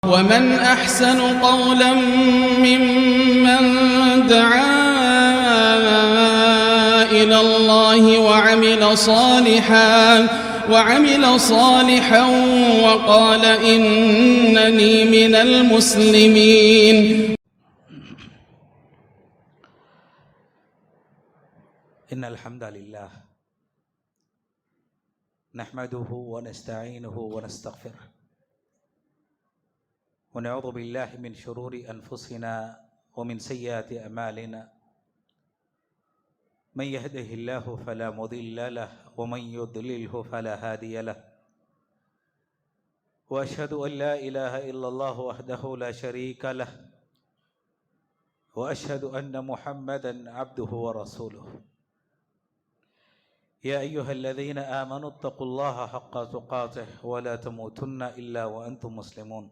ومن أحسن قولا ممن دعا إلى الله وعمل صالحا وقال إنني من المسلمين. إن الحمد لله نحمده ونستعينه ونستغفره ونعوذ بالله من شرور أنفسنا ومن سيئات أعمالنا من يهده الله فلا مضل له ومن يضلله فلا هادي له وأشهد أن لا إله إلا الله وحده لا شريك له وأشهد أن محمدا عبده ورسوله. يا أيها الذين آمنوا اتقوا الله حق تقاته ولا تموتن إلا وأنتم مسلمون.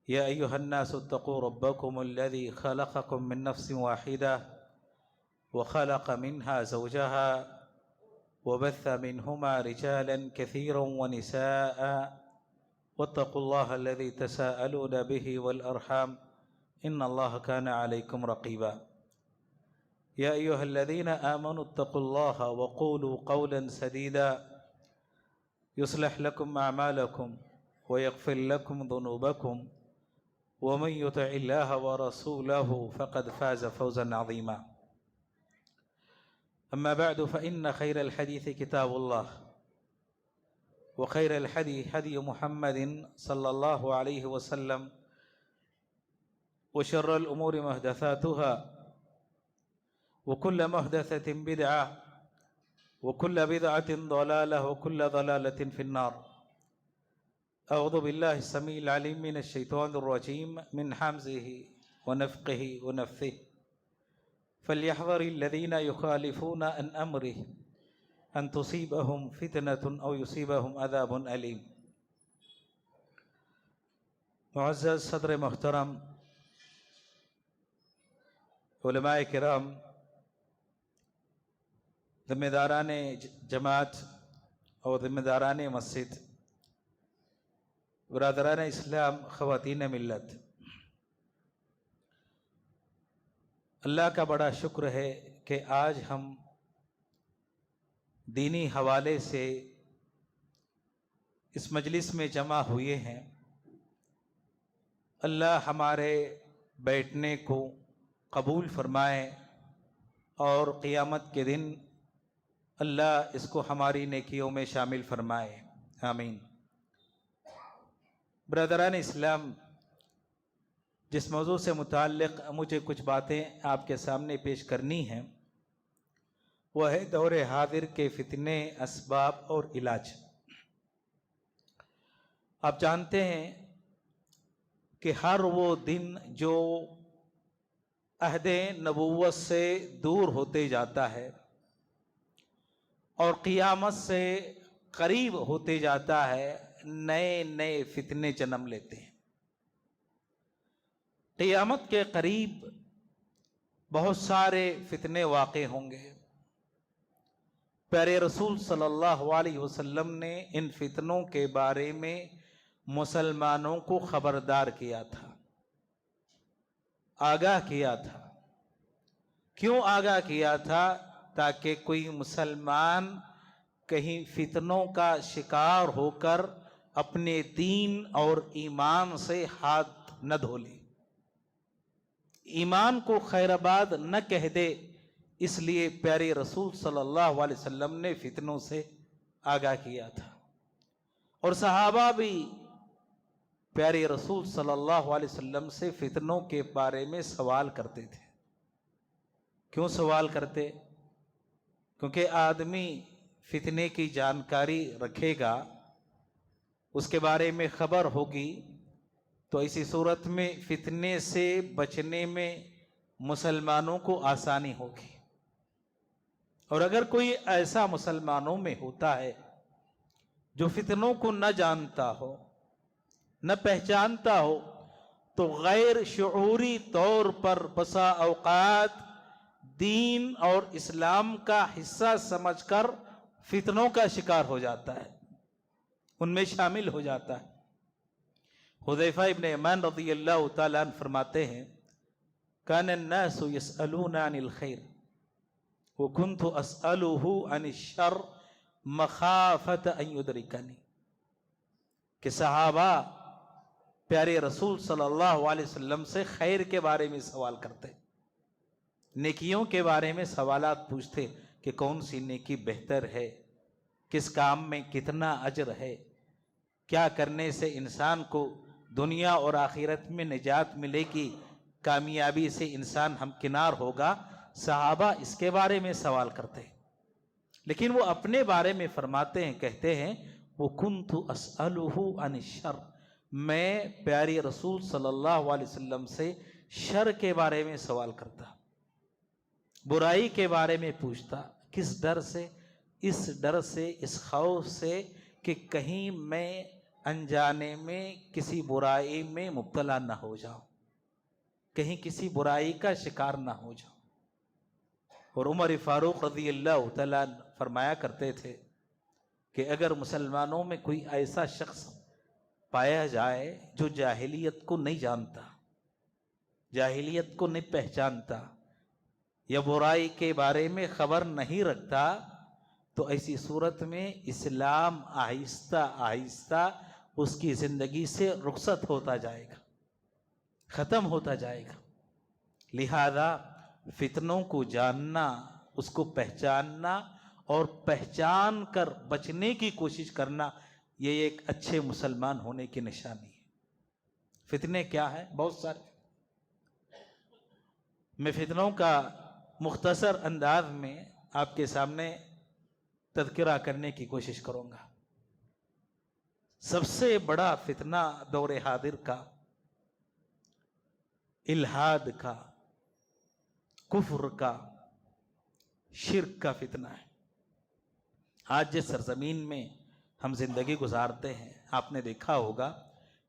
يا أيها الناس اتقوا ربكم الذي خلقكم من نفس واحدة وخلق منها زوجها وبث منهما رجالا كثيرا ونساء واتقوا الله الذي تساءلون به والأرحام إن الله كان عليكم رقيبا. يا أيها الذين آمنوا اتقوا الله وقولوا قولا سديدا يصلح لكم أعمالكم ويغفر لكم ذنوبكم ومن يطع الله ورسوله فقد فاز فوزا عظيما. أما بعد فإن خير الحديث كتاب الله وخير الحديث هدي محمد صلى الله عليه وسلم وشر الأمور محدثاتها وكل محدثة بدعة وكل بدعة ضلالة وكل ضلالة في النار. أعوذ بالله السميع العليم من الشيطان الرجيم من حمزه ونفقه ونفثه فليحذر الذين يخالفون عن أمره أن تصيبهم فتنة أو يصيبهم عذاب أليم. معزز صدر محترم علماء کرام، ذمہ داران جماعت اور ذمہ داران مسجد، برادران اسلام، خواتین ملت، اللہ کا بڑا شکر ہے کہ آج ہم دینی حوالے سے اس مجلس میں جمع ہوئے ہیں. اللہ ہمارے بیٹھنے کو قبول فرمائے اور قیامت کے دن اللہ اس کو ہماری نیکیوں میں شامل فرمائے، آمین. برادران اسلام، جس موضوع سے متعلق مجھے کچھ باتیں آپ کے سامنے پیش کرنی ہیں وہ ہے دور حاضر کے فتنے، اسباب اور علاج. آپ جانتے ہیں کہ ہر وہ دن جو عہد نبوت سے دور ہوتے جاتا ہے اور قیامت سے قریب ہوتے جاتا ہے، نئے نئے فتنے جنم لیتے ہیں. قیامت کے قریب بہت سارے فتنے واقع ہوں گے. پیارے رسول صلی اللہ علیہ وسلم نے ان فتنوں کے بارے میں مسلمانوں کو خبردار کیا تھا، آگاہ کیا تھا. کیوں آگاہ کیا تھا؟ تاکہ کوئی مسلمان کہیں فتنوں کا شکار ہو کر اپنے دین اور ایمان سے ہاتھ نہ دھو لے، ایمان کو خیر آباد نہ کہہ دے. اس لیے پیارے رسول صلی اللہ علیہ وسلم نے فتنوں سے آگاہ کیا تھا. اور صحابہ بھی پیارے رسول صلی اللہ علیہ وسلم سے فتنوں کے بارے میں سوال کرتے تھے. کیوں سوال کرتے؟ کیونکہ آدمی فتنے کی جانکاری رکھے گا، اس کے بارے میں خبر ہوگی، تو ایسی صورت میں فتنے سے بچنے میں مسلمانوں کو آسانی ہوگی. اور اگر کوئی ایسا مسلمانوں میں ہوتا ہے جو فتنوں کو نہ جانتا ہو، نہ پہچانتا ہو، تو غیر شعوری طور پر بسا اوقات دین اور اسلام کا حصہ سمجھ کر فتنوں کا شکار ہو جاتا ہے، ان میں شامل ہو جاتا ہے. حذیفہ ابن یمان رضی اللہ تعالیٰ عنہ فرماتے ہیں کان الناس یسألون عن الخیر وکنت اسألہ عن الشر مخافۃ ان یدرکنی، کہ صحابہ پیارے رسول صلی اللہ علیہ وسلم سے خیر کے بارے میں سوال کرتے، نیکیوں کے بارے میں سوالات پوچھتے کہ کون سی نیکی بہتر ہے، کس کام میں کتنا اجر ہے، کیا کرنے سے انسان کو دنیا اور آخرت میں نجات ملے گی، کامیابی سے انسان ہمکنار ہوگا۔ صحابہ اس کے بارے میں سوال کرتے ہیں، لیکن وہ اپنے بارے میں فرماتے ہیں، کہتے ہیں وَكُنْتُ أَسْأَلُهُ عَنِ الشَّرِّ، میں پیارے رسول صلی اللہ علیہ وسلم سے شر کے بارے میں سوال کرتا، برائی کے بارے میں پوچھتا۔ کس ڈر سے؟ اس ڈر سے، اس خوف سے کہ کہیں میں انجانے میں کسی برائی میں مبتلا نہ ہو جاؤں، کہیں کسی برائی کا شکار نہ ہو جاؤں۔ اور عمر فاروق رضی اللہ تعالیٰ فرمایا کرتے تھے کہ اگر مسلمانوں میں کوئی ایسا شخص پایا جائے جو جاہلیت کو نہیں جانتا، جاہلیت کو نہیں پہچانتا، یا برائی کے بارے میں خبر نہیں رکھتا، تو ایسی صورت میں اسلام آہستہ آہستہ اس کی زندگی سے رخصت ہوتا جائے گا، ختم ہوتا جائے گا۔ لہذا فتنوں کو جاننا، اس کو پہچاننا اور پہچان کر بچنے کی کوشش کرنا، یہ ایک اچھے مسلمان ہونے کی نشانی ہے۔ فتنے کیا ہے؟ بہت سارے۔ میں فتنوں کا مختصر انداز میں آپ کے سامنے تذکرہ کرنے کی کوشش کروں گا۔ سب سے بڑا فتنہ دور حاضر کا الحاد کا، کفر کا، شرک کا فتنہ ہے۔ آج جس سرزمین میں ہم زندگی گزارتے ہیں، آپ نے دیکھا ہوگا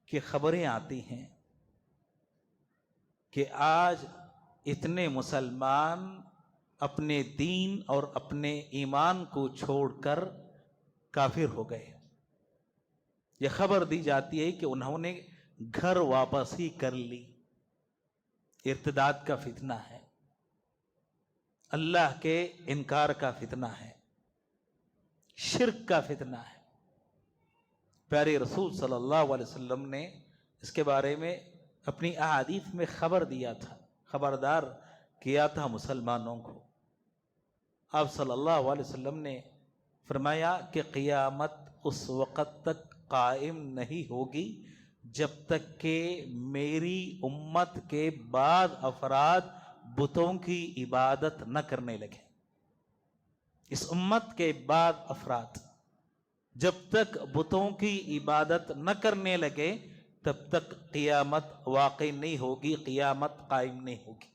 کہ خبریں آتی ہیں کہ آج اتنے مسلمان اپنے دین اور اپنے ایمان کو چھوڑ کر کافر ہو گئے۔ یہ خبر دی جاتی ہے کہ انہوں نے گھر واپس ہی کر لی۔ ارتداد کا فتنہ ہے، اللہ کے انکار کا فتنہ ہے، شرک کا فتنہ ہے۔ پیارے رسول صلی اللہ علیہ وسلم نے اس کے بارے میں اپنی احادیث میں خبر دیا تھا، خبردار کیا تھا مسلمانوں کو۔ آپ صلی اللہ علیہ وسلم نے فرمایا کہ قیامت اس وقت تک قائم نہیں ہوگی جب تک کہ میری امت کے بعد افراد بتوں کی عبادت نہ کرنے لگے۔ اس امت کے بعد افراد جب تک بتوں کی عبادت نہ کرنے لگے تب تک قیامت واقع نہیں ہوگی، قیامت قائم نہیں ہوگی۔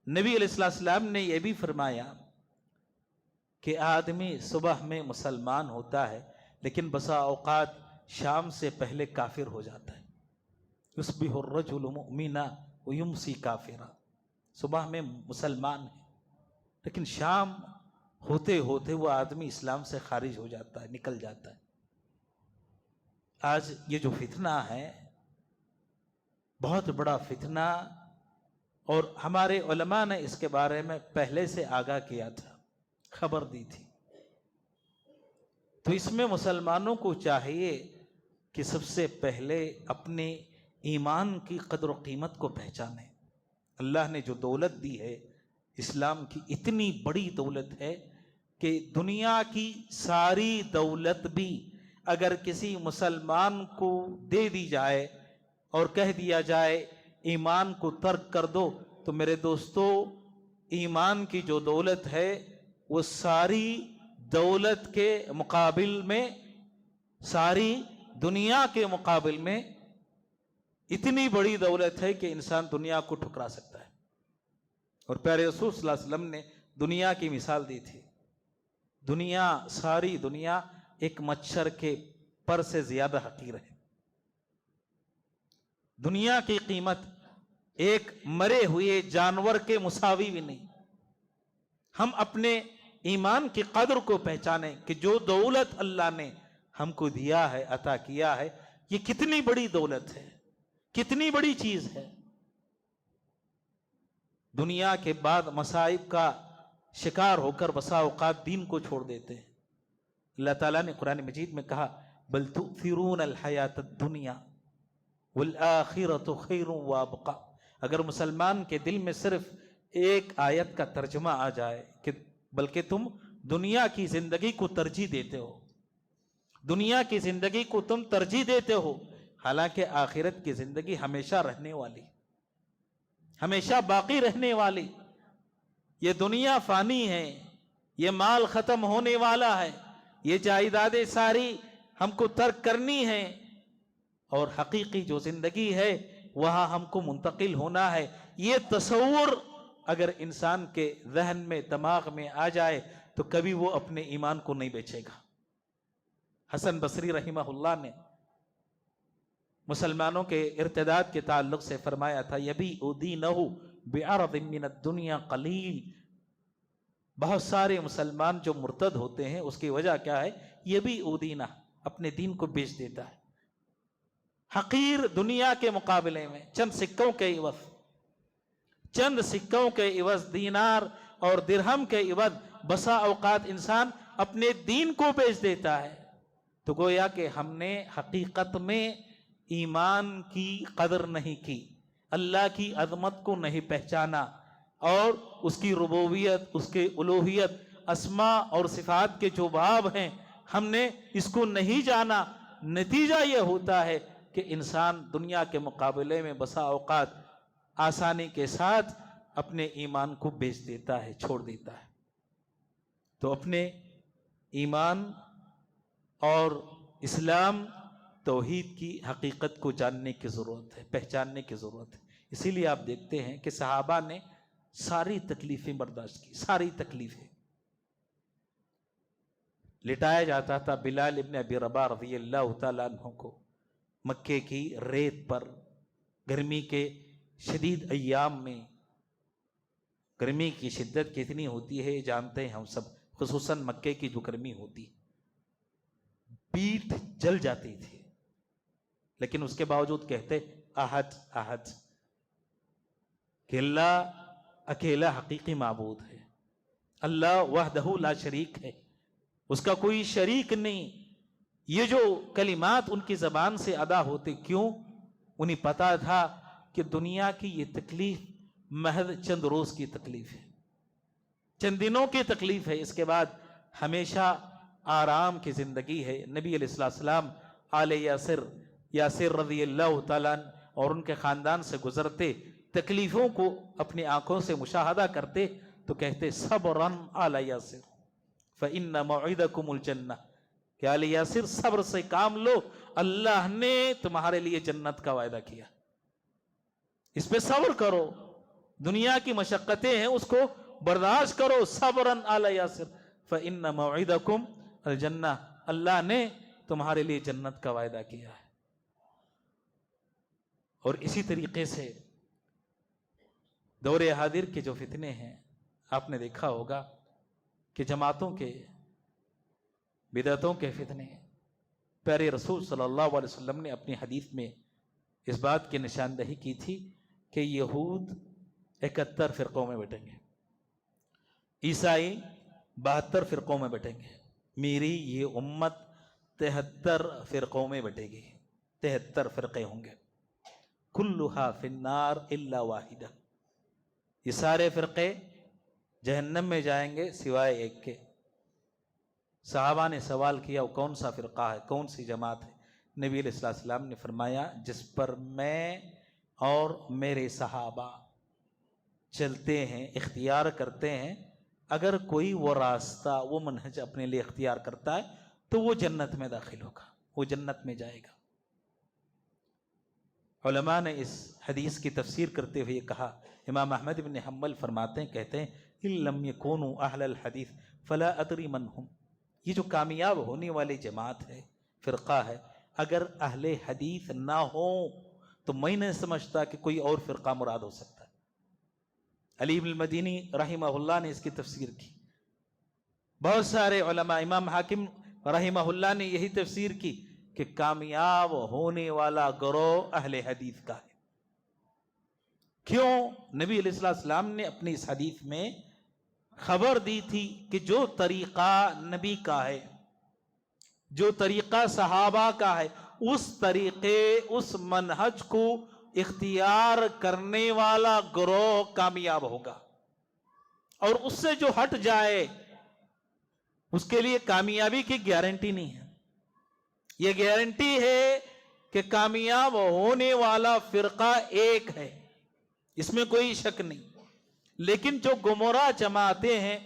نبی علیہ السلام نے یہ بھی فرمایا کہ آدمی صبح میں مسلمان ہوتا ہے لیکن بسا اوقات شام سے پہلے کافر ہو جاتا ہے۔ یصبح الرجل مؤمنا ویمسی کافرا، صبح میں مسلمان ہے لیکن شام ہوتے ہوتے وہ آدمی اسلام سے خارج ہو جاتا ہے، نکل جاتا ہے۔ آج یہ جو فتنہ ہے بہت بڑا فتنہ، اور ہمارے علماء نے اس کے بارے میں پہلے سے آگاہ کیا تھا، خبر دی تھی۔ تو اس میں مسلمانوں کو چاہیے کہ سب سے پہلے اپنے ایمان کی قدر و قیمت کو پہچانیں۔ اللہ نے جو دولت دی ہے، اسلام کی اتنی بڑی دولت ہے کہ دنیا کی ساری دولت بھی اگر کسی مسلمان کو دے دی جائے اور کہہ دیا جائے ایمان کو ترک کر دو، تو میرے دوستو ایمان کی جو دولت ہے وہ ساری دولت کے مقابل میں، ساری دنیا کے مقابل میں اتنی بڑی دولت ہے کہ انسان دنیا کو ٹھکرا سکتا ہے۔ اور پیارے رسول صلی اللہ علیہ وسلم نے دنیا کی مثال دی تھی۔ دنیا، ساری دنیا ایک مچھر کے پر سے زیادہ حقیر ہے۔ دنیا کی قیمت ایک مرے ہوئے جانور کے مساوی بھی نہیں۔ ہم اپنے ایمان کی قدر کو پہچانیں کہ جو دولت اللہ نے ہم کو دیا ہے، عطا کیا ہے، یہ کتنی بڑی دولت ہے، کتنی بڑی چیز ہے۔ دنیا کے بعد مصائب کا شکار ہو کر بسا اوقات دین کو چھوڑ دیتے ہیں۔ اللہ تعالیٰ نے قرآن مجید میں کہا بل تؤثرون الحیات الدنیا والآخرۃ خیر وابقیٰ۔ اگر مسلمان کے دل میں صرف ایک آیت کا ترجمہ آ جائے کہ بلکہ تم دنیا کی زندگی کو ترجیح دیتے ہو، دنیا کی زندگی کو تم ترجیح دیتے ہو، حالانکہ آخرت کی زندگی ہمیشہ رہنے والی، ہمیشہ باقی رہنے والی۔ یہ دنیا فانی ہے، یہ مال ختم ہونے والا ہے، یہ جائیدادیں ساری ہم کو ترک کرنی ہے، اور حقیقی جو زندگی ہے وہاں ہم کو منتقل ہونا ہے۔ یہ تصور اگر انسان کے ذہن میں، دماغ میں آ جائے تو کبھی وہ اپنے ایمان کو نہیں بیچے گا۔ حسن بصری رحمہ اللہ نے مسلمانوں کے ارتداد کے تعلق سے فرمایا تھا یبیع دینہ بعرض من الدنیا قلیل۔ بہت سارے مسلمان جو مرتد ہوتے ہیں اس کی وجہ کیا ہے؟ یبیع دینہ، اپنے دین کو بیچ دیتا ہے حقیر دنیا کے مقابلے میں، چند سکوں کے عوض، چند سکوں کے عوض، دینار اور درہم کے عوض بسا اوقات انسان اپنے دین کو بیچ دیتا ہے۔ تو گویا کہ ہم نے حقیقت میں ایمان کی قدر نہیں کی، اللہ کی عظمت کو نہیں پہچانا، اور اس کی ربوبیت، اس کے الوہیت، اسماء اور صفات کے جو باب ہیں ہم نے اس کو نہیں جانا۔ نتیجہ یہ ہوتا ہے کہ انسان دنیا کے مقابلے میں بسا اوقات آسانی کے ساتھ اپنے ایمان کو بیچ دیتا ہے، چھوڑ دیتا ہے۔ تو اپنے ایمان اور اسلام توحید کی حقیقت کو جاننے کی ضرورت ہے، پہچاننے کی ضرورت ہے۔ اسی لیے آپ دیکھتے ہیں کہ صحابہ نے ساری تکلیفیں برداشت کی، ساری تکلیفیں۔ لٹایا جاتا تھا بلال ابن ابی رباح رضی اللہ تعالیٰ عنہ کو مکے کی ریت پر، گرمی کے شدید ایام میں۔ گرمی کی شدت کتنی ہوتی ہے جانتے ہیں ہم سب، خصوصاً مکے کی جو گرمی ہوتی، پیٹھ جل جاتی تھی، لیکن اس کے باوجود کہتے احد احد، کہ اللہ اکیلا حقیقی معبود ہے، اللہ وحدہ لا شریک ہے، اس کا کوئی شریک نہیں۔ یہ جو کلمات ان کی زبان سے ادا ہوتے، کیوں؟ انہیں پتا تھا کہ دنیا کی یہ تکلیف محض چند روز کی تکلیف ہے، چند دنوں کی تکلیف ہے، اس کے بعد ہمیشہ آرام کی زندگی ہے۔ نبی علیہ السلام آل یاسر رضی اللہ تعالیٰ اور ان کے خاندان سے گزرتے، تکلیفوں کو اپنی آنکھوں سے مشاہدہ کرتے تو کہتے صبراً آل یاسر فإن موعدکم الجنہ، کہ آل یاسر صبر سے کام لو، اللہ نے تمہارے لیے جنت کا وعدہ کیا، اس پہ صبر کرو، دنیا کی مشقتیں ہیں اس کو برداشت کرو، صبراً آل یاسر فإن موعدکم الجنہ، اللہ نے تمہارے لیے جنت کا وعدہ کیا ہے۔ اور اسی طریقے سے دور حاضر کے جو فتنے ہیں، آپ نے دیکھا ہوگا کہ جماعتوں کے، بدعتوں کے فتنے، پیارے رسول صلی اللہ علیہ وسلم نے اپنی حدیث میں اس بات کی نشاندہی کی تھی کہ یہود 71 فرقوں میں بٹیں گے، عیسائی 72 فرقوں میں بٹیں گے، میری یہ امت 73 فرقوں میں بٹے گی، 73 فرقے ہوں گے، کلھا فی النار الا واحدہ، یہ سارے فرقے جہنم میں جائیں گے سوائے ایک کے۔ صحابہ نے سوال کیا وہ کون سا فرقہ ہے، کون سی جماعت ہے؟ نبی علیہ السلام نے فرمایا جس پر میں اور میرے صحابہ چلتے ہیں، اختیار کرتے ہیں، اگر کوئی وہ راستہ، وہ منہج اپنے لیے اختیار کرتا ہے تو وہ جنت میں داخل ہوگا، وہ جنت میں جائے گا۔ علماء نے اس حدیث کی تفسیر کرتے ہوئے کہا، امام احمد بن حنبل فرماتے ہیں، کہتے ہیں ان لم یکونوا اہل الحدیث فلا ادری من ہم، یہ جو کامیاب ہونے والی جماعت ہے، فرقہ ہے، اگر اہل حدیث نہ ہو تو میں نہیں سمجھتا کہ کوئی اور فرقہ مراد ہو سکتا ہے۔ علی بن المدینی رحمہ اللہ نے اس کی تفسیر کی، بہت سارے علماء، امام حاکم رحمہ اللہ نے یہی تفسیر کی کہ کامیاب ہونے والا گروہ اہل حدیث کا ہے۔ کیوں؟ نبی علیہ السلام نے اپنی اس حدیث میں خبر دی تھی کہ جو طریقہ نبی کا ہے، جو طریقہ صحابہ کا ہے، اس طریقے، اس منہج کو اختیار کرنے والا گروہ کامیاب ہوگا، اور اس سے جو ہٹ جائے اس کے لیے کامیابی کی گارنٹی نہیں ہے۔ یہ گارنٹی ہے کہ کامیاب ہونے والا فرقہ ایک ہے، اس میں کوئی شک نہیں، لیکن جو گمراہ جماعتیں ہیں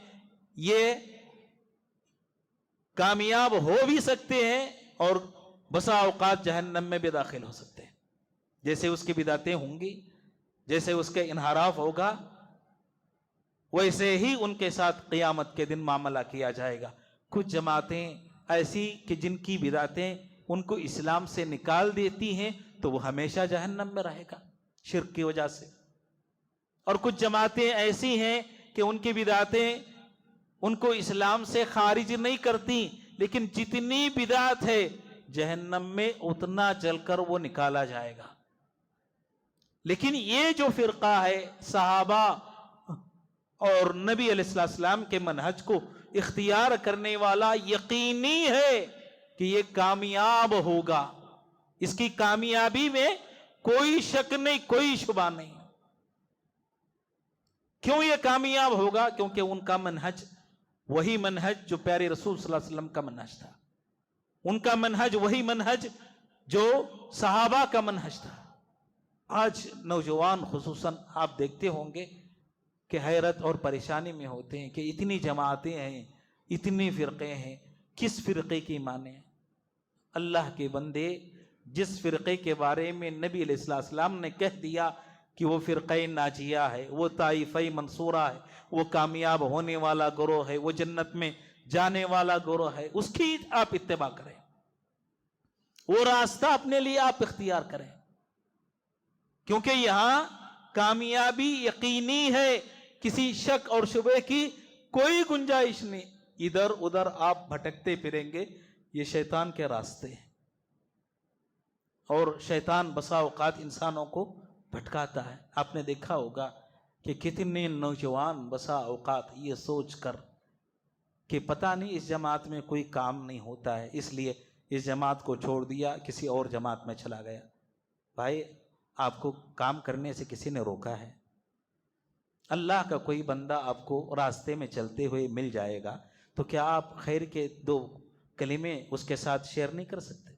یہ کامیاب ہو بھی سکتے ہیں اور بسا اوقات جہنم میں بھی داخل ہو سکتے ہیں، جیسے اس کی بدعتیں ہوں گی، جیسے اس کے انحراف ہوگا، ویسے ہی ان کے ساتھ قیامت کے دن معاملہ کیا جائے گا۔ کچھ جماعتیں ایسی کہ جن کی بدعتیں ان کو اسلام سے نکال دیتی ہیں تو وہ ہمیشہ جہنم میں رہے گا شرک کی وجہ سے، اور کچھ جماعتیں ایسی ہیں کہ ان کی بدعتیں ان کو اسلام سے خارج نہیں کرتی، لیکن جتنی بدعت ہے جہنم میں اتنا جل کر وہ نکالا جائے گا۔ لیکن یہ جو فرقہ ہے صحابہ اور نبی علیہ السلام کے منہج کو اختیار کرنے والا، یقینی ہے کہ یہ کامیاب ہوگا، اس کی کامیابی میں کوئی شک نہیں، کوئی شبہ نہیں۔ کیوں یہ کامیاب ہوگا؟ کیونکہ ان کا منہج وہی منہج جو پیارے رسول صلی اللہ علیہ وسلم کا منہج تھا، ان کا منہج وہی منہج جو صحابہ کا منہج تھا۔ آج نوجوان خصوصاً آپ دیکھتے ہوں گے کہ حیرت اور پریشانی میں ہوتے ہیں کہ اتنی جماعتیں ہیں، اتنی فرقے ہیں، کس فرقے کی مانیں؟ اللہ کے بندے، جس فرقے کے بارے میں نبی علیہ السلام نے کہہ دیا کہ وہ فرقہ ناجیہ ہے، وہ طائفہ منصورہ ہے، وہ کامیاب ہونے والا گروہ ہے، وہ جنت میں جانے والا گروہ ہے، اس کی آپ اتباع کریں، وہ راستہ اپنے لیے آپ اختیار کریں، کیونکہ یہاں کامیابی یقینی ہے، کسی شک اور شبہ کی کوئی گنجائش نہیں۔ ادھر ادھر آپ بھٹکتے پھریں گے، یہ شیطان کے راستے ہیں، اور شیطان بسا اوقات انسانوں کو بھٹکاتا ہے۔ آپ نے دیکھا ہوگا کہ کتنے نوجوان بسا اوقات یہ سوچ کر کہ پتہ نہیں اس جماعت میں کوئی کام نہیں ہوتا ہے، اس لیے اس جماعت کو چھوڑ دیا، کسی اور جماعت میں چلا گیا۔ بھائی، آپ کو کام کرنے سے کسی نے روکا ہے؟ اللہ کا کوئی بندہ آپ کو راستے میں چلتے ہوئے مل جائے گا تو کیا آپ خیر کے 2 کلمے اس کے ساتھ شیئر نہیں کر سکتے؟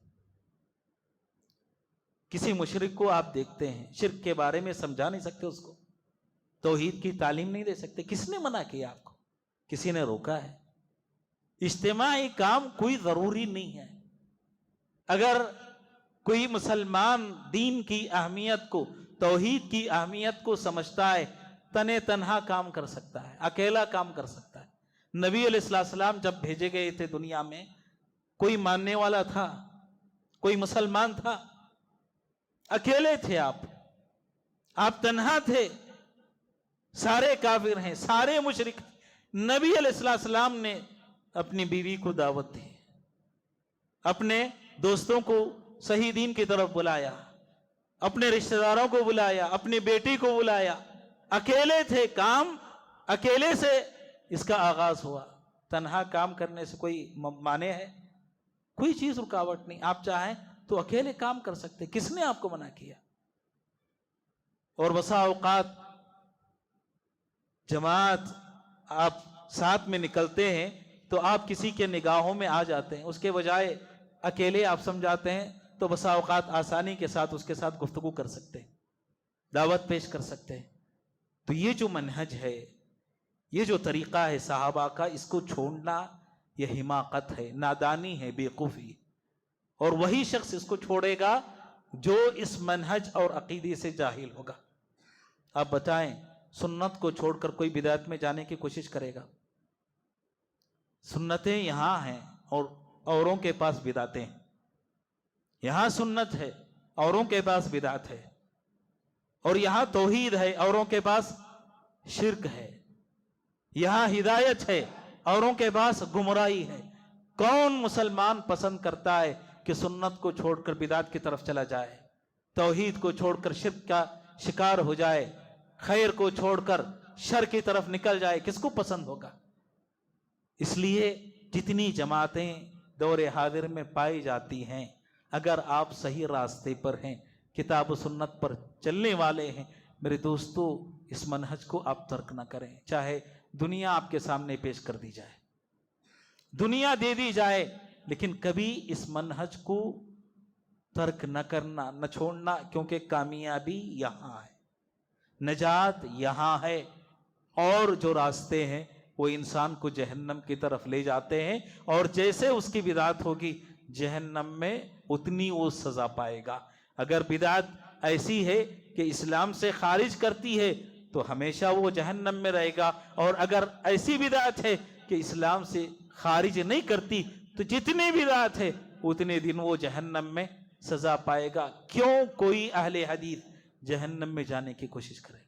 کسی مشرک کو آپ دیکھتے ہیں، شرک کے بارے میں سمجھا نہیں سکتے اس کو، توحید کی تعلیم نہیں دے سکتے، کس نے منع کیا آپ کو؟ کسی نے روکا ہے؟ اجتماعی کام کوئی ضروری نہیں ہے۔ اگر کوئی مسلمان دین کی اہمیت کو، توحید کی اہمیت کو سمجھتا ہے، تنے تنہا کام کر سکتا ہے، اکیلا کام کر سکتا ہے۔ نبی علیہ السلام جب بھیجے گئے تھے دنیا میں، کوئی ماننے والا تھا؟ کوئی مسلمان تھا؟ اکیلے تھے آپ تنہا تھے، سارے کافر ہیں، سارے مشرک۔ نبی علیہ السلام نے اپنی بیوی کو دعوت دی، اپنے دوستوں کو صحیح دین کی طرف بلایا، اپنے رشتہ داروں کو بلایا، اپنی بیٹی کو بلایا، اکیلے تھے، کام اکیلے سے اس کا آغاز ہوا۔ تنہا کام کرنے سے کوئی مانے ہے؟ کوئی چیز رکاوٹ نہیں، آپ چاہیں تو اکیلے کام کر سکتے، کس نے آپ کو منع کیا؟ اور بسا اوقات جماعت آپ ساتھ میں نکلتے ہیں تو آپ کسی کے نگاہوں میں آ جاتے ہیں، اس کے بجائے اکیلے آپ سمجھاتے ہیں تو بسا اوقات آسانی کے ساتھ اس کے ساتھ گفتگو کر سکتے ہیں، دعوت پیش کر سکتے ہیں۔ تو یہ جو منہج ہے، یہ جو طریقہ ہے صحابہ کا، اس کو چھوڑنا یہ حماقت ہے، نادانی ہے، بیوقوفی، اور وہی شخص اس کو چھوڑے گا جو اس منہج اور عقیدے سے جاہل ہوگا۔ آپ بتائیں، سنت کو چھوڑ کر کوئی بدعت میں جانے کی کوشش کرے گا؟ سنتیں یہاں ہیں اور اوروں کے پاس بدعتیں ہیں، یہاں سنت ہے، اوروں کے پاس بدعت ہے، اور یہاں توحید ہے، اوروں کے پاس شرک ہے، یہاں ہدایت ہے، اوروں کے پاس گمراہی ہے۔ کون مسلمان پسند کرتا ہے کہ سنت کو چھوڑ کر بدعت کی طرف چلا جائے، توحید کو چھوڑ کر شرک کا شکار ہو جائے، خیر کو چھوڑ کر شر کی طرف نکل جائے؟ کس کو پسند ہوگا؟ اس لیے جتنی جماعتیں دور حاضر میں پائی جاتی ہیں، اگر آپ صحیح راستے پر ہیں، کتاب و سنت پر چلنے والے ہیں، میرے دوستو اس منہج کو آپ ترک نہ کریں، چاہے دنیا آپ کے سامنے پیش کر دی جائے، دنیا دے دی جائے، لیکن کبھی اس منہج کو ترک نہ کرنا، نہ چھوڑنا، کیونکہ کامیابی یہاں ہے، نجات یہاں ہے، اور جو راستے ہیں وہ انسان کو جہنم کی طرف لے جاتے ہیں، اور جیسے اس کی بدعت ہوگی جہنم میں اتنی وہ سزا پائے گا۔ اگر بدعت ایسی ہے کہ اسلام سے خارج کرتی ہے تو ہمیشہ وہ جہنم میں رہے گا، اور اگر ایسی بدعت ہے کہ اسلام سے خارج نہیں کرتی تو جتنی بدعت ہے اتنے دن وہ جہنم میں سزا پائے گا۔ کیوں کوئی اہل حدیث جہنم میں جانے کی کوشش کرے؟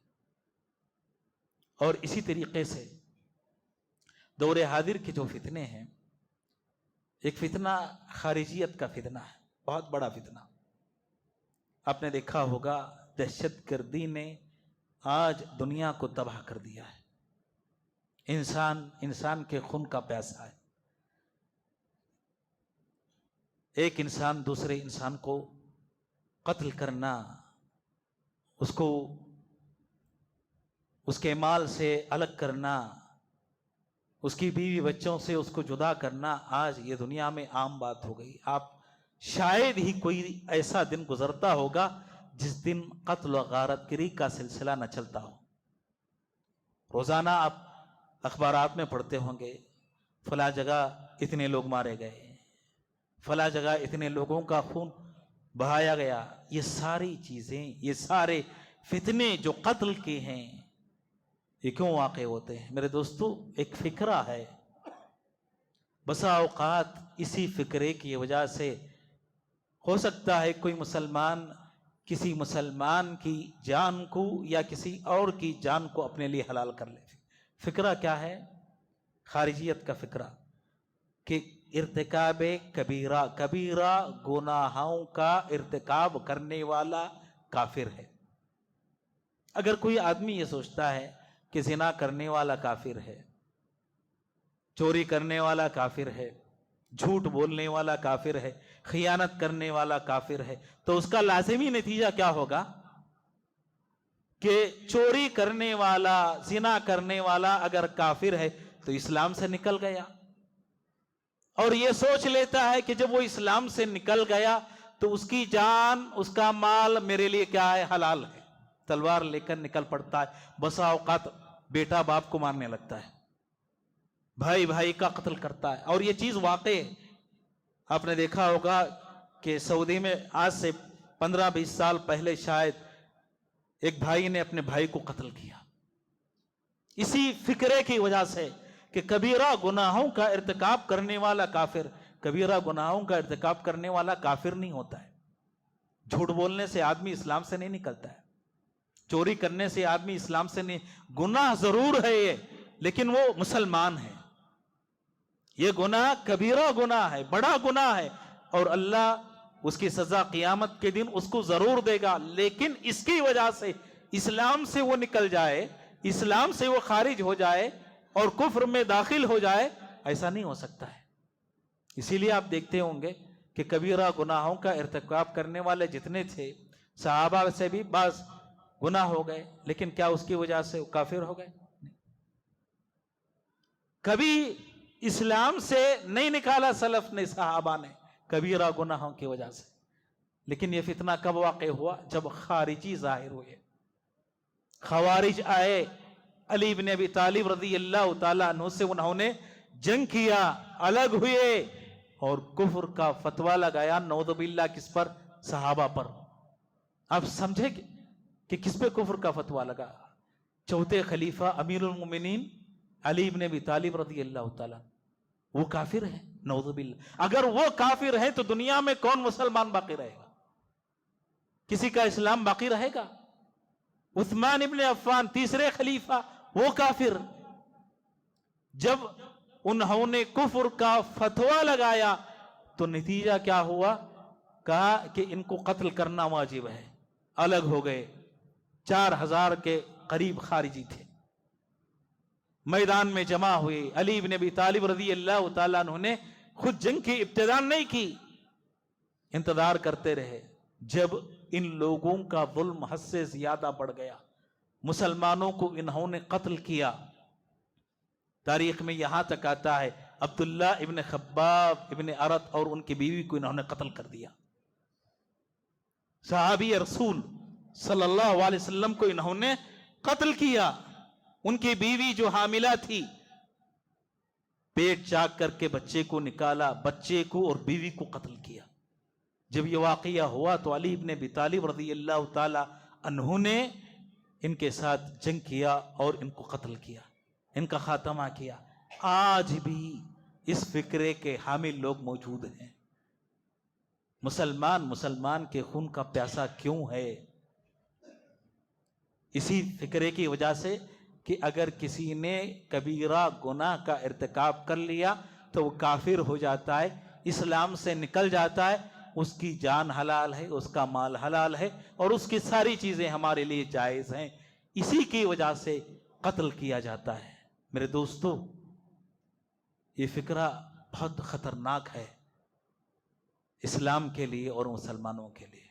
اور اسی طریقے سے دور حاضر کے جو فتنے ہیں، ایک فتنہ خارجیت کا فتنہ ہے، بہت بڑا فتنہ۔ آپ نے دیکھا ہوگا دہشت گردی نے آج دنیا کو تباہ کر دیا ہے، انسان کے خون کا پیاسا ہے۔ ایک انسان دوسرے انسان کو قتل کرنا، اس کو اس کے مال سے الگ کرنا، اس کی بیوی بچوں سے اس کو جدا کرنا، آج یہ دنیا میں عام بات ہو گئی۔ آپ شاید ہی کوئی ایسا دن گزرتا ہوگا جس دن قتل و غارت گری کا سلسلہ نہ چلتا ہو۔ روزانہ آپ اخبارات میں پڑھتے ہوں گے فلاں جگہ اتنے لوگ مارے گئے، فلاں جگہ اتنے لوگوں کا خون بہایا گیا۔ یہ ساری چیزیں، یہ سارے فتنے جو قتل کے ہیں، یہ کیوں واقع ہوتے ہیں؟ میرے دوستو ایک فکرہ ہے، بسا اوقات اسی فکرے کی وجہ سے ہو سکتا ہے کوئی مسلمان کسی مسلمان کی جان کو یا کسی اور کی جان کو اپنے لیے حلال کر لے۔ فکرہ کیا ہے؟ خارجیت کا فکرہ کہ ارتکاب کبیرہ، کبیرہ گناہوں کا ارتکاب کرنے والا کافر ہے۔ اگر کوئی آدمی یہ سوچتا ہے کہ زنا کرنے والا کافر ہے، چوری کرنے والا کافر ہے، جھوٹ بولنے والا کافر ہے، خیانت کرنے والا کافر ہے، تو اس کا لازمی نتیجہ کیا ہوگا کہ چوری کرنے والا، زنا کرنے والا اگر کافر ہے تو اسلام سے نکل گیا، اور یہ سوچ لیتا ہے کہ جب وہ اسلام سے نکل گیا تو اس کی جان، اس کا مال میرے لیے کیا ہے؟ حلال ہے۔ تلوار لے کر نکل پڑتا ہے، بسا اوقات بیٹا باپ کو مارنے لگتا ہے، بھائی بھائی کا قتل کرتا ہے، اور یہ چیز واقع ہے۔ آپ نے دیکھا ہوگا کہ سعودی میں آج سے 15-20 سال پہلے شاید ایک بھائی نے اپنے بھائی کو قتل کیا، اسی فکرے کی وجہ سے کہ کبیرہ گناہوں کا ارتکاب کرنے والا کافر، کبیرہ گناہوں کا ارتکاب کرنے والا کافر نہیں ہوتا ہے۔ جھوٹ بولنے سے آدمی اسلام سے نہیں نکلتا ہے، چوری کرنے سے آدمی اسلام سے نہیں، گناہ ضرور ہے یہ، لیکن وہ مسلمان ہے۔ یہ گناہ کبیرہ گناہ ہے، بڑا گناہ ہے، اور اللہ اس کی سزا قیامت کے دن اس کو ضرور دے گا، لیکن اس کی وجہ سے اسلام سے وہ نکل جائے، اسلام سے وہ خارج ہو جائے اور کفر میں داخل ہو جائے، ایسا نہیں ہو سکتا ہے۔ اسی لیے آپ دیکھتے ہوں گے کہ کبیرہ گناہوں کا ارتکاب کرنے والے جتنے تھے، صحابہ سے بھی بعض گناہ ہو گئے، لیکن کیا اس کی وجہ سے وہ کافر ہو گئے؟ نہیں۔ کبھی اسلام سے نہیں نکالا سلف نے، صحابہ نے، کبیرہ گناہوں کی وجہ سے۔ لیکن یہ فتنہ کب واقع ہوا؟ جب خارجی ظاہر ہوئے، خوارج آئے، علی بن ابی طالب رضی اللہ تعالیٰ عنہ سے انہوں نے جنگ کیا، الگ ہوئے، اور کفر کا فتویٰ لگایا، نعوذ باللہ، کس پر؟ صحابہ پر۔ آپ سمجھے کہ کس پہ کفر کا فتویٰ لگا؟ چوتھے خلیفہ امیر المومنین علی بن ابی طالب رضی اللہ تعالیٰ، وہ کافر ہے، نعوذ باللہ۔ اگر وہ کافر ہے تو دنیا میں کون مسلمان باقی رہے گا؟ کسی کا اسلام باقی رہے گا؟ عثمان ابن عفان تیسرے خلیفہ، وہ کافر۔ جب انہوں نے کفر کا فتویٰ لگایا تو نتیجہ کیا ہوا؟ کہا کہ ان کو قتل کرنا واجب ہے. الگ ہو گئے. 4000 کے قریب خارجی تھے، میدان میں جمع ہوئے. علی بن ابی طالب رضی اللہ تعالیٰ عنہ نے خود جنگ کی ابتدا نہیں کی، انتظار کرتے رہے. جب ان لوگوں کا ظلم حد سے زیادہ بڑھ گیا، مسلمانوں کو انہوں نے قتل کیا. تاریخ میں یہاں تک آتا ہے عبداللہ ابن خباب ابن ارت اور ان کی بیوی کو انہوں نے قتل کر دیا. صحابی رسول صلی اللہ علیہ وسلم کو انہوں نے قتل کیا. ان کی بیوی جو حاملہ تھی، پیٹ چاک کر کے بچے کو نکالا، بچے کو اور بیوی کو قتل کیا. جب یہ واقعہ ہوا تو علی ابن ابی طالب رضی اللہ تعالی عنہ نے ان کے ساتھ جنگ کیا اور ان کو قتل کیا، ان کا خاتمہ کیا. آج بھی اس فکرے کے حامل لوگ موجود ہیں. مسلمان کے خون کا پیاسا کیوں ہے؟ اسی فکرے کی وجہ سے کہ اگر کسی نے کبیرہ گناہ کا ارتکاب کر لیا تو وہ کافر ہو جاتا ہے، اسلام سے نکل جاتا ہے، اس کی جان حلال ہے، اس کا مال حلال ہے اور اس کی ساری چیزیں ہمارے لیے جائز ہیں. اسی کی وجہ سے قتل کیا جاتا ہے. میرے دوستو، یہ فکرہ بہت خطرناک ہے اسلام کے لیے اور مسلمانوں کے لیے.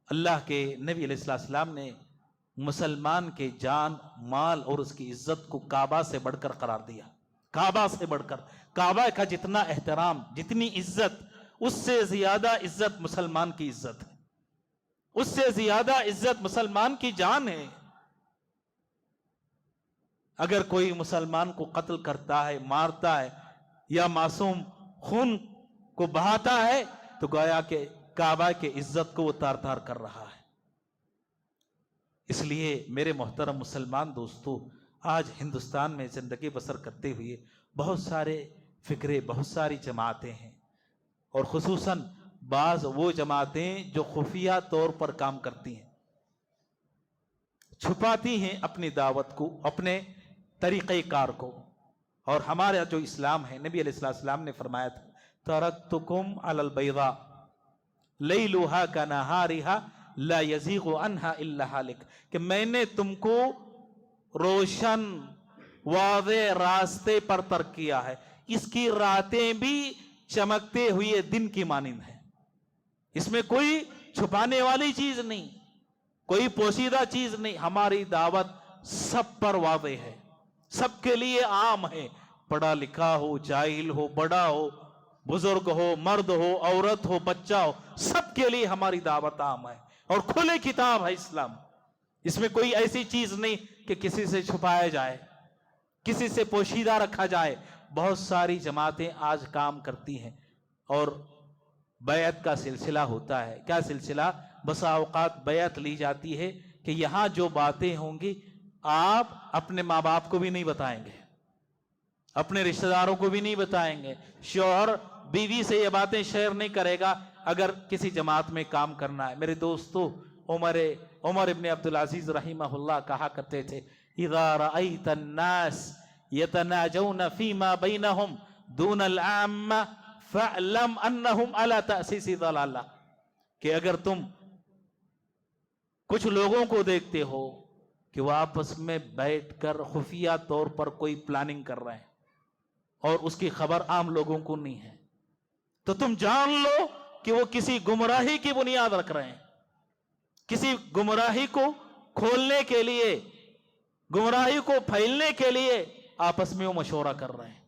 اللہ کے نبی علیہ السلام نے مسلمان کے جان، مال اور اس کی عزت کو کعبہ سے بڑھ کر قرار دیا. کعبہ سے بڑھ کر، کعبہ کا جتنا احترام، جتنی عزت، اس سے زیادہ عزت مسلمان کی عزت ہے، اس سے زیادہ عزت مسلمان کی جان ہے. اگر کوئی مسلمان کو قتل کرتا ہے، مارتا ہے یا معصوم خون کو بہاتا ہے تو گویا کہ کعبہ کی عزت کو وہ تار تار کر رہا ہے. اس لیے میرے محترم مسلمان دوستو، آج ہندوستان میں زندگی بسر کرتے ہوئے بہت سارے فکرے، بہت ساری جماعتیں ہیں، اور خصوصاً بعض وہ جماعتیں جو خفیہ طور پر کام کرتی ہیں، چھپاتی ہیں اپنی دعوت کو، اپنے طریقہ کار کو. اور ہمارا جو اسلام ہے، نبی علیہ السلام نے فرمایا تھا ترکتکم علی البیضاء لیلھا کنہارھا لا یزیغ عنہا الا ہالک، کہ میں نے تم کو روشن واضح راستے پر ترک کیا ہے، اس کی راتیں بھی چمکتے ہوئے دن کی مانند ہیں. اس میں کوئی چھپانے والی چیز نہیں، کوئی پوشیدہ چیز نہیں. ہماری دعوت سب پر واضح ہے، سب کے لیے عام ہے. پڑھا لکھا ہو، جاہل ہو، بڑا ہو، بزرگ ہو، مرد ہو، عورت ہو، بچہ ہو، سب کے لیے ہماری دعوت عام ہے اور کھلے کتاب ہے اسلام. اس میں کوئی ایسی چیز نہیں کہ کسی سے چھپایا جائے، کسی سے پوشیدہ رکھا جائے. بہت ساری جماعتیں آج کام کرتی ہیں اور بیعت کا سلسلہ ہوتا ہے. کیا سلسلہ؟ بسا اوقات بیعت لی جاتی ہے کہ یہاں جو باتیں ہوں گی آپ اپنے ماں باپ کو بھی نہیں بتائیں گے، اپنے رشتہ داروں کو بھی نہیں بتائیں گے، شوہر بیوی سے یہ باتیں شیئر نہیں کرے گا اگر کسی جماعت میں کام کرنا ہے. میرے دوستو، عمر ابن عبدالعزیز رحمہ اللہ کہا کرتے تھے اذا رأیت الناس یتناجون فیما بینہم دون العامہ فاعلم انہم علی تأسیس ضلالہ، کہ اگر تم کچھ لوگوں کو دیکھتے ہو کہ وہ آپس میں بیٹھ کر خفیہ طور پر کوئی پلاننگ کر رہے ہیں اور اس کی خبر عام لوگوں کو نہیں ہے، تو تم جان لو کہ وہ کسی گمراہی کی بنیاد رکھ رہے ہیں، کسی گمراہی کو کھولنے کے لیے، گمراہی کو پھیلنے کے لیے آپس میں وہ مشورہ کر رہے ہیں.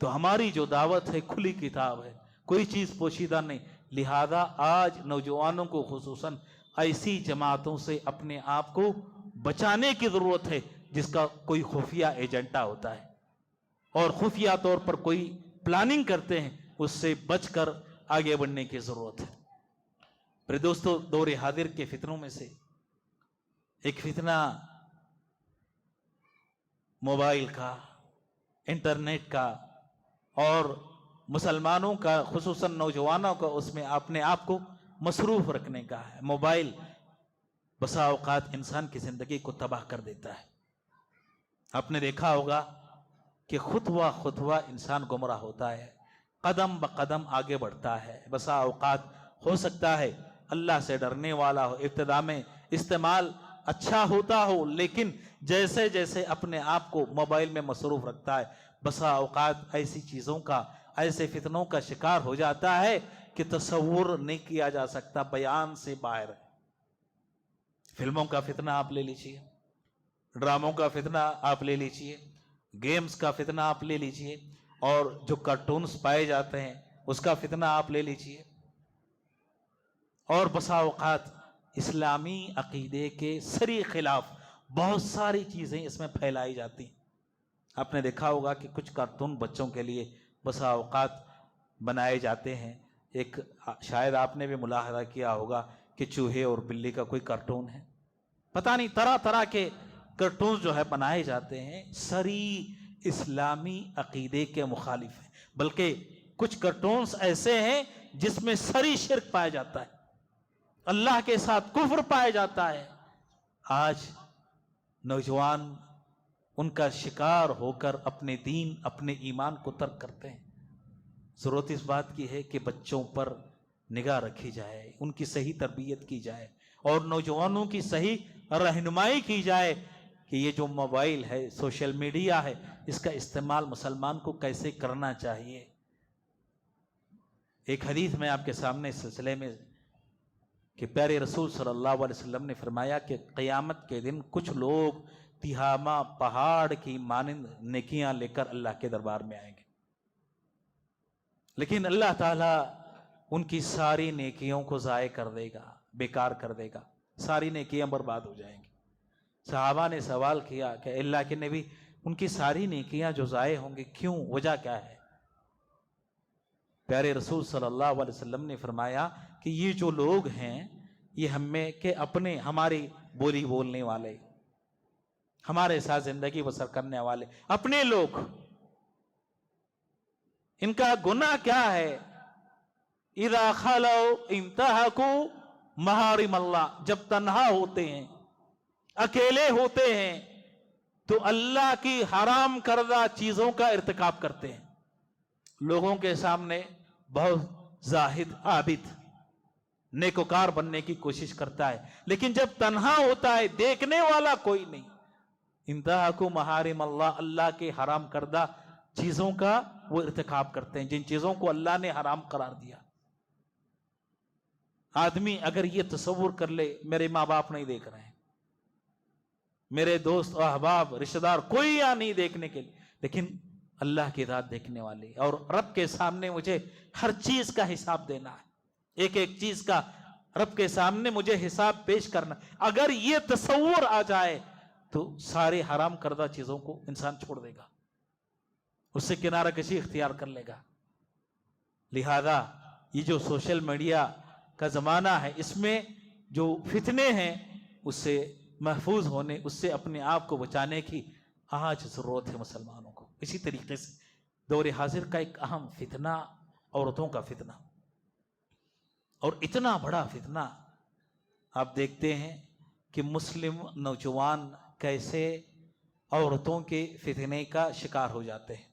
تو ہماری جو دعوت ہے کھلی کتاب ہے، کوئی چیز پوشیدہ نہیں. لہذا آج نوجوانوں کو خصوصاً ایسی جماعتوں سے اپنے آپ کو بچانے کی ضرورت ہے جس کا کوئی خفیہ ایجنڈا ہوتا ہے اور خفیہ طور پر کوئی پلاننگ کرتے ہیں. اس سے بچ کر آگے بڑھنے کی ضرورت ہے. میرے دوستو، دور حاضر کے فتنوں میں سے ایک فتنہ موبائل کا، انٹرنیٹ کا اور مسلمانوں کا، خصوصاً نوجوانوں کا اس میں اپنے آپ کو مصروف رکھنے کا ہے. موبائل بسا اوقات انسان کی زندگی کو تباہ کر دیتا ہے. آپ نے دیکھا ہوگا کہ خطوہ انسان گمراہ ہوتا ہے، قدم بقدم آگے بڑھتا ہے. بسا اوقات ہو سکتا ہے اللہ سے ڈرنے والا ہو، ابتدا میں استعمال اچھا ہوتا ہو، لیکن جیسے جیسے اپنے آپ کو موبائل میں مصروف رکھتا ہے، بسا اوقات ایسی چیزوں کا، ایسے فتنوں کا شکار ہو جاتا ہے کہ تصور نہیں کیا جا سکتا، بیان سے باہر ہے. فلموں کا فتنہ آپ لے لیجئے، ڈراموں کا فتنہ آپ لے لیجئے، گیمز کا فتنہ آپ لے لیجئے، اور جو کارٹونز پائے جاتے ہیں اس کا فتنہ آپ لے لیجئے. اور بسا اوقات اسلامی عقیدے کے سری خلاف بہت ساری چیزیں اس میں پھیلائی جاتی ہیں. آپ نے دیکھا ہوگا کہ کچھ کارٹون بچوں کے لیے بسا اوقات بنائے جاتے ہیں. ایک شاید آپ نے بھی ملاحظہ کیا ہوگا کہ چوہے اور بلی کا کوئی کارٹون ہے، پتہ نہیں طرح طرح کے کارٹون جو ہے بنائے جاتے ہیں، سری اسلامی عقیدے کے مخالف ہیں. بلکہ کچھ کارٹونز ایسے ہیں جس میں سری شرک پایا جاتا ہے، اللہ کے ساتھ کفر پایا جاتا ہے. آج نوجوان ان کا شکار ہو کر اپنے دین، اپنے ایمان کو ترک کرتے ہیں. ضرورت اس بات کی ہے کہ بچوں پر نگاہ رکھی جائے، ان کی صحیح تربیت کی جائے، اور نوجوانوں کی صحیح رہنمائی کی جائے کہ یہ جو موبائل ہے، سوشل میڈیا ہے، اس کا استعمال مسلمان کو کیسے کرنا چاہیے. ایک حدیث میں آپ کے سامنے اس سلسلے میں کہ پیارے رسول صلی اللہ علیہ وسلم نے فرمایا کہ قیامت کے دن کچھ لوگ تہامہ پہاڑ کی مانند نیکیاں لے کر اللہ کے دربار میں آئیں گے، لیکن اللہ تعالیٰ ان کی ساری نیکیوں کو ضائع کر دے گا، بیکار کر دے گا، ساری نیکیاں برباد ہو جائیں گی. صحابہ نے سوال کیا کہ اللہ کے نبی، ان کی ساری نیکیاں جو ضائع ہوں گی کیوں، وجہ کیا ہے؟ پیارے رسول صلی اللہ علیہ وسلم نے فرمایا کہ یہ جو لوگ ہیں یہ ہماری بولی بولنے والے، ہمارے ساتھ زندگی بسر کرنے والے اپنے لوگ، ان کا گناہ کیا ہے؟ اذا خلوا انتہکوا محارم اللہ، جب تنہا ہوتے ہیں، اکیلے ہوتے ہیں، تو اللہ کی حرام کردہ چیزوں کا ارتکاب کرتے ہیں. لوگوں کے سامنے بہت زاہد، عابد، نیکوکار بننے کی کوشش کرتا ہے، لیکن جب تنہا ہوتا ہے، دیکھنے والا کوئی نہیں، انتہکوا محارم اللہ، اللہ کے حرام کردہ چیزوں کا وہ ارتکاب کرتے ہیں، جن چیزوں کو اللہ نے حرام قرار دیا. آدمی اگر یہ تصور کر لے میرے ماں باپ نہیں دیکھ رہے ہیں، میرے دوست و احباب رشتہ دار کوئی یا نہیں دیکھنے کے لیے، لیکن اللہ کی ذات دیکھنے والی، اور رب کے سامنے مجھے ہر چیز کا حساب دینا ہے، ایک ایک چیز کا رب کے سامنے مجھے حساب پیش کرنا. اگر یہ تصور آ جائے تو سارے حرام کردہ چیزوں کو انسان چھوڑ دے گا، اس سے کنارہ کشی اختیار کر لے گا. لہذا یہ جو سوشل میڈیا کا زمانہ ہے، اس میں جو فتنے ہیں اس سے محفوظ ہونے، اس سے اپنے آپ کو بچانے کی آج ضرورت ہے مسلمانوں کو. اسی طریقے سے دور حاضر کا ایک اہم فتنہ عورتوں کا فتنہ، اور اتنا بڑا فتنہ آپ دیکھتے ہیں کہ مسلم نوجوان کیسے عورتوں کے فتنے کا شکار ہو جاتے ہیں.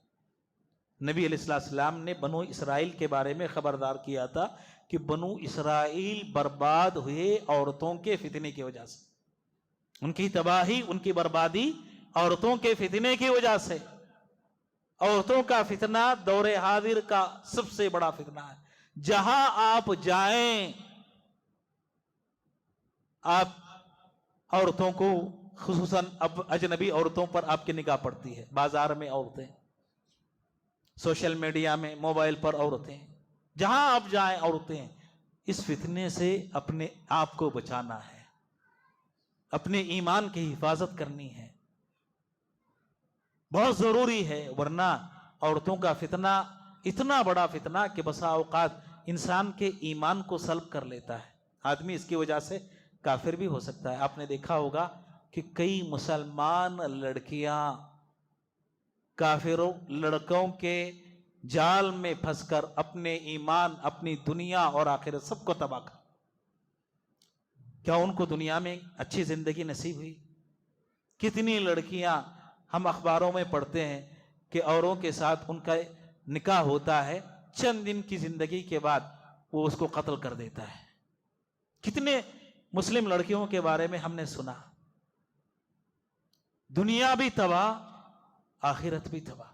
نبی علیہ السلام نے بنو اسرائیل کے بارے میں خبردار کیا تھا کہ بنو اسرائیل برباد ہوئے عورتوں کے فتنے کی وجہ سے، ان کی تباہی، ان کی بربادی عورتوں کے فتنے کی وجہ سے. عورتوں کا فتنہ دور حاضر کا سب سے بڑا فتنہ ہے. جہاں آپ جائیں، آپ عورتوں کو، خصوصاً اب اجنبی عورتوں پر آپ کی نگاہ پڑتی ہے. بازار میں عورتیں، سوشل میڈیا میں، موبائل پر عورتیں، جہاں آپ جائیں عورتیں. اس فتنے سے اپنے آپ کو بچانا ہے، اپنے ایمان کی حفاظت کرنی ہے، بہت ضروری ہے. ورنہ عورتوں کا فتنہ اتنا بڑا فتنہ کہ بسا اوقات انسان کے ایمان کو سلب کر لیتا ہے. آدمی اس کی وجہ سے کافر بھی ہو سکتا ہے. آپ نے دیکھا ہوگا کہ کئی مسلمان لڑکیاں کافروں لڑکوں کے جال میں پھنس کر اپنے ایمان، اپنی دنیا اور آخرت سب کو تباہ کر. کیا ان کو دنیا میں اچھی زندگی نصیب ہوئی؟ کتنی لڑکیاں ہم اخباروں میں پڑھتے ہیں کہ اوروں کے ساتھ ان کا نکاح ہوتا ہے، چند دن کی زندگی کے بعد وہ اس کو قتل کر دیتا ہے۔ کتنے مسلم لڑکیوں کے بارے میں ہم نے سنا۔ دنیا بھی تباہ، آخرت بھی تباہ۔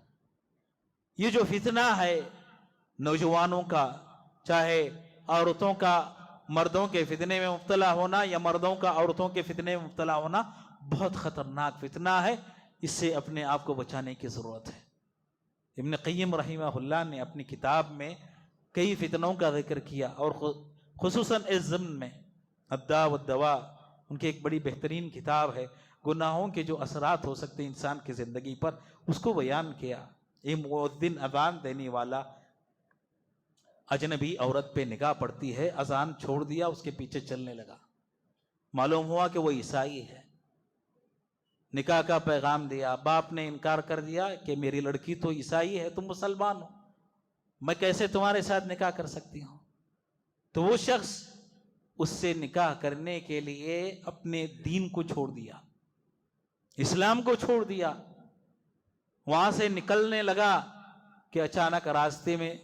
یہ جو فتنہ ہے نوجوانوں کا، چاہے عورتوں کا مردوں کے فتنے میں مبتلا ہونا یا مردوں کا عورتوں کے فتنے میں مبتلا ہونا، بہت خطرناک فتنہ ہے۔ اس سے اپنے آپ کو بچانے کی ضرورت ہے۔ ابن قیم رحمہ اللہ نے اپنی کتاب میں کئی فتنوں کا ذکر کیا، اور خصوصاً اس ضمن میں الداء والدواء ان کی ایک بڑی بہترین کتاب ہے، گناہوں کے جو اثرات ہو سکتے ہیں انسان کی زندگی پر، اس کو بیان کیا۔ ایک مؤذن اذان دینے والا اجنبی عورت پہ نگاہ پڑتی ہے، اذان چھوڑ دیا، اس کے پیچھے چلنے لگا، معلوم ہوا کہ وہ عیسائی ہے۔ نکاح کا پیغام دیا، باپ نے انکار کر دیا کہ میری لڑکی تو عیسائی ہے، تم مسلمان ہو، میں کیسے تمہارے ساتھ نکاح کر سکتی ہوں؟ تو وہ شخص اس سے نکاح کرنے کے لیے اپنے دین کو چھوڑ دیا، اسلام کو چھوڑ دیا۔ وہاں سے نکلنے لگا کہ اچانک راستے میں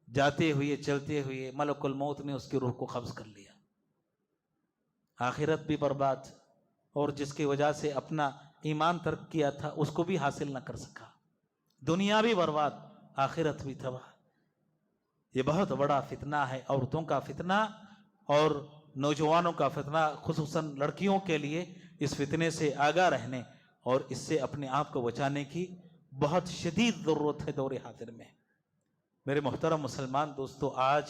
جاتے ہوئے چلتے ہوئے ملک الموت نے اس کی روح کو قبض کر لیا۔ آخرت بھی برباد، اور جس کی وجہ سے اپنا ایمان ترک کیا تھا اس کو بھی حاصل نہ کر سکا۔ دنیا بھی برباد، آخرت بھی تباہ۔ یہ بہت بڑا فتنہ ہے، عورتوں کا فتنہ اور نوجوانوں کا فتنہ، خصوصاً لڑکیوں کے لیے اس فتنے سے آگاہ رہنے اور اس سے اپنے آپ کو بچانے کی بہت شدید ضرورت ہے دور حاضر میں۔ میرے محترم مسلمان دوستو، آج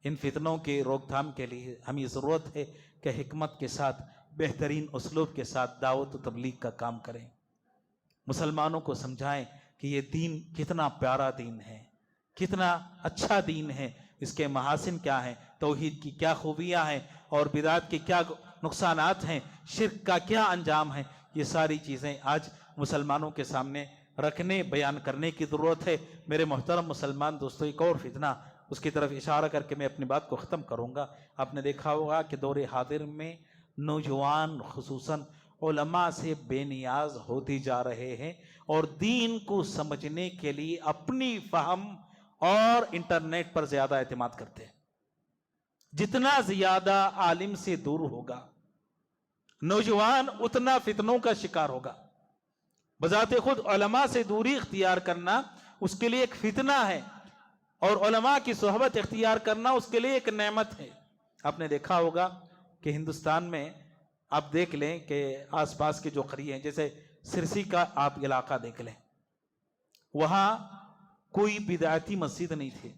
ان فتنوں کے روک تھام کے لیے ہمیں ضرورت ہے کہ حکمت کے ساتھ، بہترین اسلوب کے ساتھ دعوت و تبلیغ کا کام کریں، مسلمانوں کو سمجھائیں کہ یہ دین کتنا پیارا دین ہے، کتنا اچھا دین ہے، اس کے محاسن کیا ہیں، توحید کی کیا خوبیاں ہیں اور بدعت کے کیا نقصانات ہیں، شرک کا کیا انجام ہے۔ یہ ساری چیزیں آج مسلمانوں کے سامنے رکھنے، بیان کرنے کی ضرورت ہے۔ میرے محترم مسلمان دوستو، ایک اور فتنہ، اس کی طرف اشارہ کر کے میں اپنی بات کو ختم کروں گا۔ آپ نے دیکھا ہوگا کہ دور حاضر میں نوجوان خصوصاً علماء سے بے نیاز ہوتے جا رہے ہیں، اور دین کو سمجھنے کے لیے اپنی فہم اور انٹرنیٹ پر زیادہ اعتماد کرتے ہیں۔ جتنا زیادہ عالم سے دور ہوگا نوجوان، اتنا فتنوں کا شکار ہوگا۔ بذات خود علماء سے دوری اختیار کرنا اس کے لیے ایک فتنہ ہے، اور علماء کی صحبت اختیار کرنا اس کے لیے ایک نعمت ہے۔ آپ نے دیکھا ہوگا کہ ہندوستان میں آپ دیکھ لیں کہ آس پاس کے جو قریے ہیں، جیسے سرسی کا آپ علاقہ دیکھ لیں، وہاں کوئی بدعتی مسجد نہیں تھی،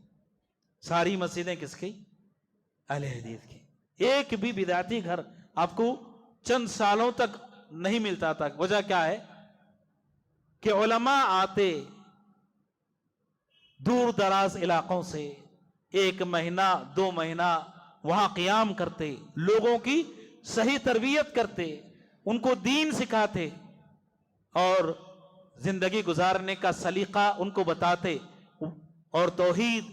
ساری مسجدیں کس کی؟ اہل حدیث کی۔ ایک بھی بدعتی گھر آپ کو چند سالوں تک نہیں ملتا تھا۔ وجہ کیا ہے کہ علماء آتے دور دراز علاقوں سے، 1 مہینہ 2 مہینہ وہاں قیام کرتے، لوگوں کی صحیح تربیت کرتے، ان کو دین سکھاتے اور زندگی گزارنے کا سلیقہ ان کو بتاتے، اور توحید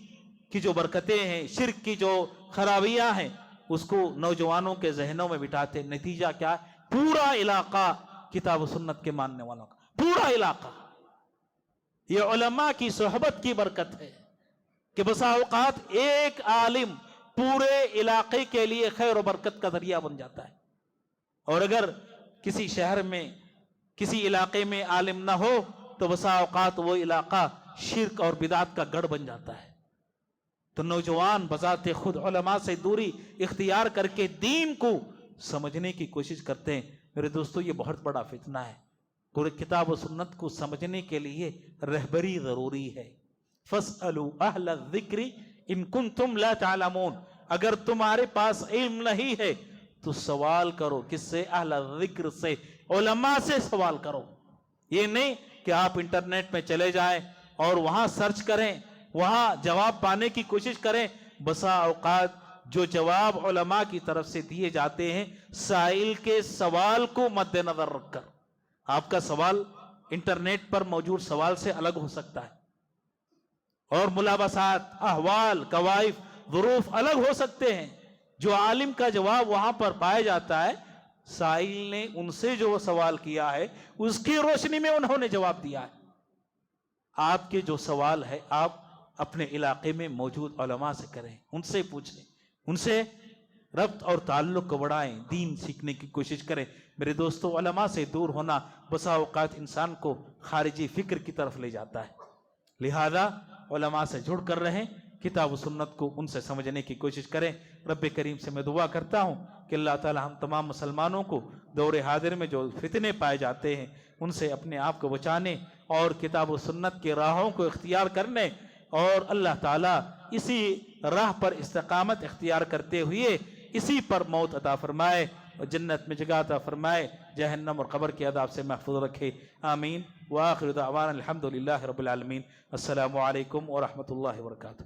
کی جو برکتیں ہیں، شرک کی جو خرابیاں ہیں، اس کو نوجوانوں کے ذہنوں میں بٹھاتے۔ نتیجہ کیا ہے؟ پورا علاقہ کتاب و سنت کے ماننے والوں کا، پورا علاقہ۔ یہ علماء کی صحبت کی برکت ہے کہ بسا اوقات ایک عالم پورے علاقے کے لیے خیر و برکت کا ذریعہ بن جاتا ہے۔ اور اگر کسی شہر میں، کسی علاقے میں عالم نہ ہو تو بسا اوقات وہ علاقہ شرک اور بدعت کا گڑھ بن جاتا ہے۔ تو نوجوان بذات خود علماء سے دوری اختیار کر کے دین کو سمجھنے کی کوشش کرتے ہیں۔ میرے دوستو، یہ بہت بڑا فتنہ ہے۔ پورے کتاب و سنت کو سمجھنے کے لیے رہبری ضروری ہے۔ فَاسْأَلُوا أَهْلَ الذِّكْرِ إِن كُنتُمْ لَا تَعْلَمُونَ، اگر تمہارے پاس علم نہیں ہے تو سوال کرو، کس سے؟ اہل الذکر سے، علماء سے سوال کرو۔ یہ نہیں کہ آپ انٹرنیٹ میں چلے جائیں اور وہاں سرچ کریں، وہاں جواب پانے کی کوشش کریں۔ بسا اوقات جو جواب علماء کی طرف سے دیے جاتے ہیں، سائل کے سوال کو مد نظر رکھ کر، آپ کا سوال انٹرنیٹ پر موجود سوال سے الگ ہو سکتا ہے، اور ملابسات، احوال، کوائف، ظروف الگ ہو سکتے ہیں۔ جو عالم کا جواب وہاں پر پایا جاتا ہے، سائل نے ان سے جو سوال کیا ہے اس کی روشنی میں انہوں نے جواب دیا ہے. آپ کے جو سوال ہے آپ اپنے علاقے میں موجود علماء سے کریں، ان سے پوچھیں، ان سے ربط اور تعلق کو بڑھائیں، دین سیکھنے کی کوشش کریں. میرے دوستو، علماء سے دور ہونا بسا اوقات انسان کو خارجی فکر کی طرف لے جاتا ہے. لہذا علماء سے جڑ کر رہیں، کتاب و سنت کو ان سے سمجھنے کی کوشش کریں. رب کریم سے میں دعا کرتا ہوں کہ اللہ تعالی ہم تمام مسلمانوں کو دور حاضر میں جو فتنے پائے جاتے ہیں ان سے اپنے آپ کو بچانے اور کتاب و سنت کے راہوں کو اختیار کرنے، اور اللہ تعالی اسی راہ پر استقامت اختیار کرتے ہوئے اسی پر موت عطا فرمائے اور جنت میں جگہ عطا فرمائے، جہنم اور قبر کے عذاب سے محفوظ رکھے. آمین. وآخر دعوانا الحمدللہ رب العالمین. السلام علیکم ورحمۃ اللہ وبرکاتہ.